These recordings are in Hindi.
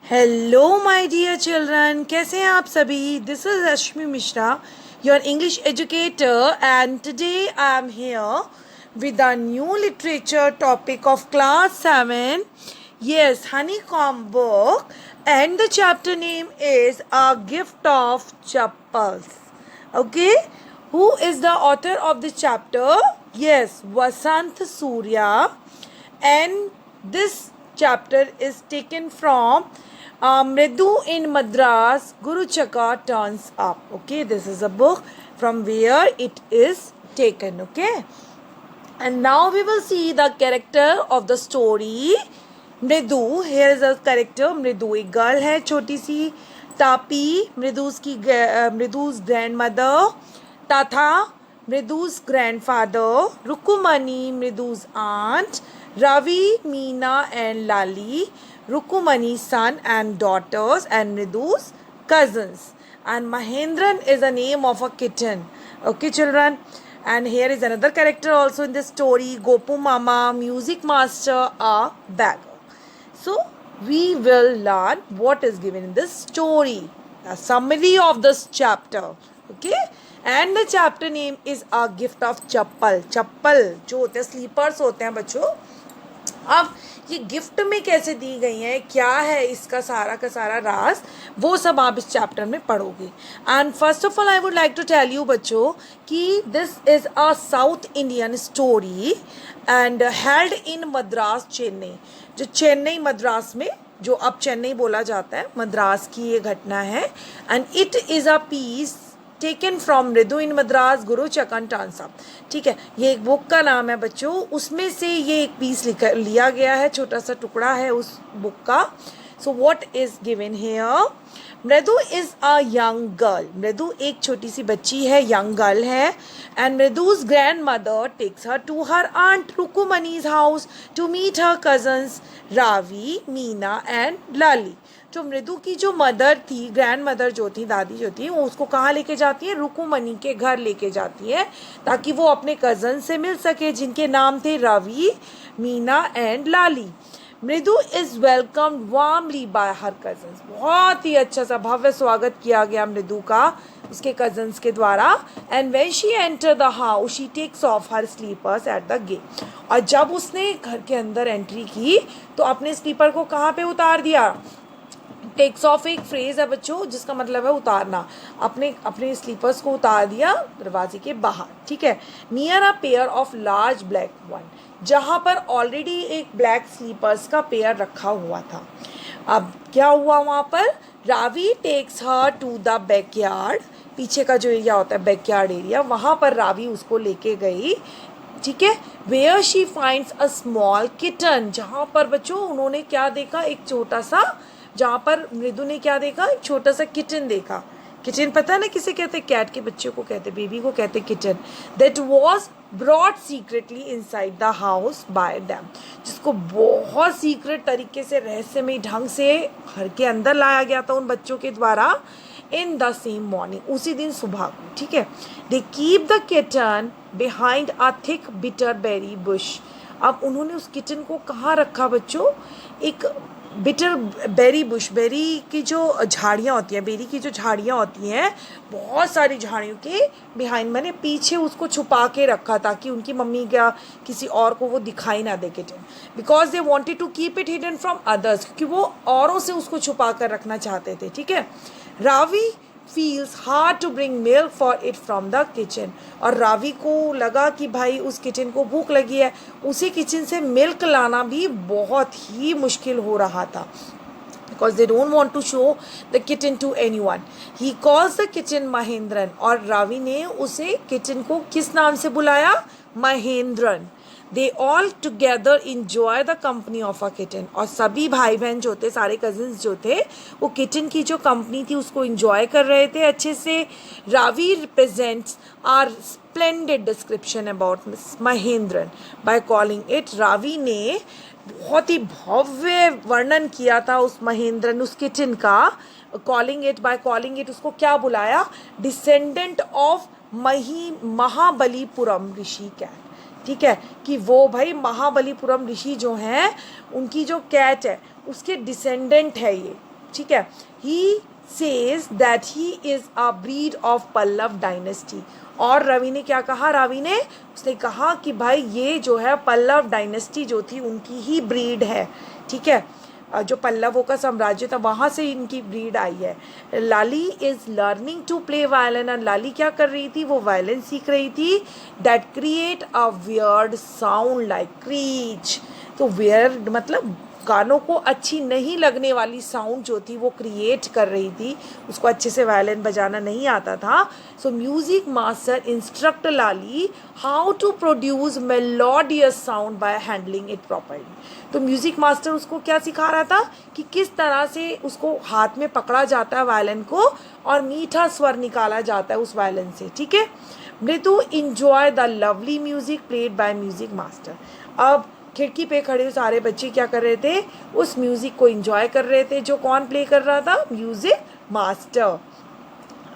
हेलो माय डियर चिल्ड्रन, कैसे हैं आप सभी। This is Rashmi Mishra, your English educator, and today I am here with a new literature topic of class 7. Yes, honeycomb book, and the chapter name is A Gift of Chappals. Okay, who is the author of this chapter? Yes, Vasant Surya, and this chapter is taken from Mridu in Madras, Guru Chaka Turns Up. Okay, this is a book from where it is taken. Okay, and now we will see the character of the story. मृदु, here is a character. मृदु एक गर्ल है छोटी सी. Tapi मृदु's grandmother. Tatha मृदु's grandfather. रुकुमणि मृदु's aunt. Ravi, Meena and Lali, Rukumani's son and daughters, and Mridu's cousins. And Mahendran is the name of a kitten. Okay, children. And here is another character also in this story. Gopu Mama, music master, a beggar. So, we will learn what is given in this story. A summary of this chapter. Okay. And the chapter name is A Gift of Chappal. Chappal जो होते हैं स्लीपर्स होते हैं बच्चों. अब ये गिफ्ट में कैसे दी गई हैं, क्या है इसका सारा का सारा राज, वो सब आप इस चैप्टर में पढ़ोगे. And first of all I would like to tell you बच्चों कि this is a south Indian story and held in Madras Chennai. जो चेन्नई मद्रास में, जो अब चेन्नई बोला जाता है, मद्रास की ये घटना है. And it is a piece taken from Mridu in Madras Guru चकन turns up. ठीक है, ये एक बुक का नाम है बच्चों, उसमें से ये एक पीस लिया गया है, छोटा सा टुकड़ा है उस बुक का. So what is given here? Mridu is a young girl. Mridu एक छोटी सी बच्ची है, यंग गर्ल है. And Mridu's grandmother takes her to her aunt Rukumani's house to meet her cousins Ravi, Meena and Lali. जो मृदु की जो मदर थी, ग्रैंड मदर जो थी, दादी जो थी, वो उसको कहाँ लेके जाती है? रुकुमनी के घर लेके जाती है, ताकि वो अपने कज़न से मिल सके, जिनके नाम थे रवि, मीना एंड लाली. मृदु is welcomed warmly bye her cousins. बहुत ही अच्छा सा भव्य स्वागत किया गया मृदु का उसके कज़न्स के द्वारा. And when she enter the house she takes off her slippers at the gate. और जब उसने घर के अंदर एंट्री की तो अपने स्लीपर को कहाँ पे उतार दिया? टेक्स ऑफ एक फ्रेज है बच्चों, जिसका मतलब है उतारना. अपने स्लीपर्स को उतार दिया दरवाजे के बाहर. ठीक है, near a pair of large black one, जहाँ पर ऑलरेडी एक ब्लैक स्लीपर्स का पेयर रखा हुआ था. अब क्या हुआ वहाँ पर? Ravi takes her to the backyard. पीछे का जो एरिया होता है बैकयार्ड एरिया, वहाँ पर रावी उसको लेके गई. ठीक है, where she finds a small kitten. जहाँ पर बच्चों उन्होंने क्या देखा? एक छोटा सा, जहाँ पर मृदु ने क्या देखा? एक छोटा सा किटन देखा. किटन पता है ना किसे कहते? कैट के बच्चे को कहते, बेबी को कहते kitten. That was brought secretly inside the house by them. जिसको बहुत सीक्रेट तरीके से, रहस्यमय ढंग से घर के अंदर लाया गया था उन बच्चों के द्वारा. इन द सेम मॉर्निंग, उसी दिन सुबह को. ठीक है, they keep the kitten behind a thick bitter berry bush. अब उन्होंने उस किटन को कहाँ रखा बच्चों? एक बिटर बेरी बुश, बेरी की जो झाड़ियाँ होती हैं, बेरी की जो झाड़ियाँ होती हैं, बहुत सारी झाड़ियों के बिहाइंड, मैंने पीछे उसको छुपा के रखा, ताकि उनकी मम्मी या किसी और को वो दिखाई ना दे kitten. Because they wanted to keep it hidden from others, क्योंकि वो औरों से उसको छुपा कर रखना चाहते थे. ठीक है, Ravi feels hard to bring milk for it from the kitchen. और रावी को लगा कि भाई उस किचन को भूख लगी है, उसी किचन से मिल्क लाना भी बहुत ही मुश्किल हो रहा था. Because they don't want to show the kitten to anyone. He calls the kitchen Mahendran. और रावी ने उसे किचन को किस नाम से बुलाया? Mahendran. They all together enjoy the company of a kitten. और सभी भाई बहन जो थे, सारे कजिन्स जो थे, वो किचन की जो कंपनी थी उसको इंजॉय कर रहे थे अच्छे से. Ravi represents our splendid description about Mahendran by calling it. Ravi ने बहुत ही भव्य वर्णन किया था उस महेंद्रन, उस किचन का. Calling it, by calling it उसको क्या बुलाया? Descendant of Mahabalipuram rishi cat. ठीक है, कि वो भाई महाबलीपुरम ऋषि जो हैं, उनकी जो कैट है उसके डिसेंडेंट है ये. ठीक है, he says that he is a breed of Pallava dynasty. और रवि ने क्या कहा, रावी ने उसने कहा कि भाई ये जो है पल्लव डायनेस्टी जो थी उनकी ही ब्रीड है, ठीक है, जो पल्लवों का साम्राज्य था वहाँ से इनकी ब्रीड आई है। Lali is learning to play violin, और लाली क्या कर रही थी, वो वायलिन सीख रही थी। That create a weird sound like crèche. तो वियर्ड मतलब गानों को अच्छी नहीं लगने वाली साउंड जो थी वो क्रिएट कर रही थी, उसको अच्छे से वायलिन बजाना नहीं आता था। So music master instruct Lali how to produce melodious sound by handling it properly. तो म्यूजिक मास्टर उसको क्या सिखा रहा था कि किस तरह से उसको हाथ में पकड़ा जाता है वायलिन को और मीठा स्वर निकाला जाता है उस वायलिन से, ठीक है। मृदु enjoy the lovely music played by music master. अब खिड़की पे खड़े सारे बच्चे क्या कर रहे थे, उस म्यूजिक को एंजॉय कर रहे थे जो कौन प्ले कर रहा था, music master.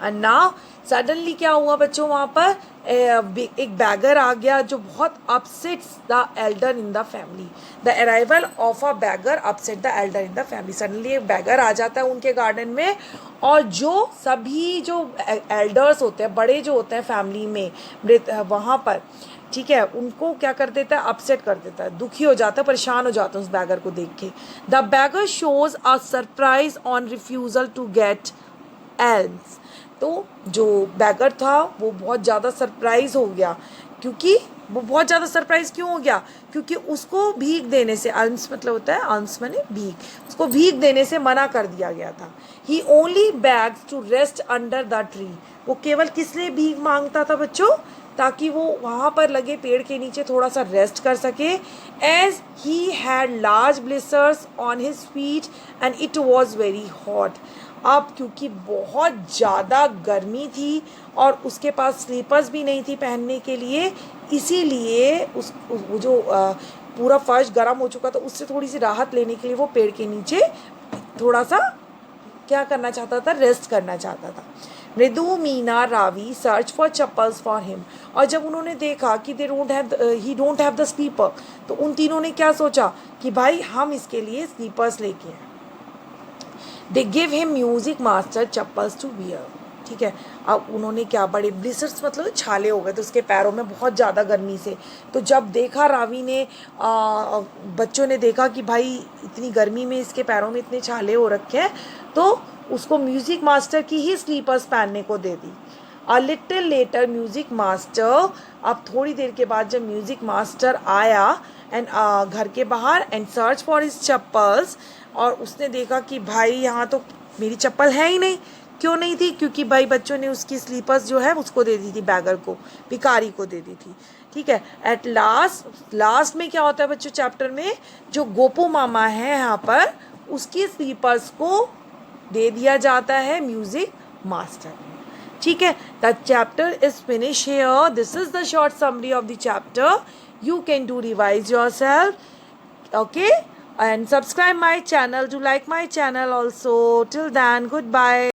And now suddenly क्या हुआ बच्चों, वहाँ पर एक बैगर आ गया जो बहुत upsets the Elder in the family. The arrival of a bagger upset the Elder in the family. Suddenly एक बैगर आ जाता है उनके गार्डन में, और जो सभी जो एल्डर्स होते हैं, बड़े जो होते हैं फैमिली में वहाँ पर, ठीक है, उनको क्या कर देता है, अपसेट कर देता है, दुखी हो जाता है, परेशान हो जाता है उस बैगर को देख के। The beggar shows a surprise on refusal to get alms. तो जो बैगर था वो बहुत ज़्यादा सरप्राइज हो गया, क्योंकि वो बहुत ज़्यादा सरप्राइज क्यों हो गया, क्योंकि उसको भीख देने से, आल्म्स मतलब होता है, आल्म्स माने भीख, उसको भीख देने से मना कर दिया गया था। He only begs to rest under the tree. वो केवल किस लिए भीख मांगता था बच्चों, ताकि वो वहाँ पर लगे पेड़ के नीचे थोड़ा सा रेस्ट कर सके। As he had large blisters on his feet and it was very hot. अब क्योंकि बहुत ज़्यादा गर्मी थी और उसके पास स्लीपर्स भी नहीं थी पहनने के लिए, इसीलिए वो जो पूरा फर्श गर्म हो चुका था, उससे थोड़ी सी राहत लेने के लिए वो पेड़ के नीचे थोड़ा सा क्या करना चाहता था, रेस्ट करना चाहता था। Mridu, Meena, Ravi search for chappals for him. और जब उन्होंने देखा कि he don't have the slipper, तो उन तीनों ने क्या सोचा कि भाई हम इसके लिए स्लीपर्स लेके आए। They give him music master chappals to wear, ठीक है। अब उन्होंने क्या, बड़े ब्लिसर्स मतलब छाले हो गए थे उसके पैरों में बहुत ज़्यादा गर्मी से। तो जब देखा रावी ने, बच्चों ने देखा कि भाई इतनी गर्मी में इसके पैरों में इतने छाले हो रखे हैं, तो उसको म्यूज़िक मास्टर की ही स्लीपर्स पहनने को दे दी। A little later music master, अब थोड़ी देर के बाद जब म्यूज़िक मास्टर आया एंड घर के बाहर and search for his chappals, और उसने देखा कि भाई यहाँ तो मेरी चप्पल है ही नहीं। क्यों नहीं थी, क्योंकि भाई बच्चों ने उसकी स्लीपर्स जो है उसको दे दी थी, बैगर को, भिखारी को दे दी थी, ठीक है। एट लास्ट में क्या होता है बच्चों चैप्टर में, जो गोपू मामा है यहाँ पर, उसकी स्लीपर्स को दे दिया जाता है म्यूजिक मास्टर, ठीक है। The chapter is finish here. This is the short summary of the chapter. You can do revise yourself, okay, and subscribe my channel, do like my channel also. Till then, goodbye.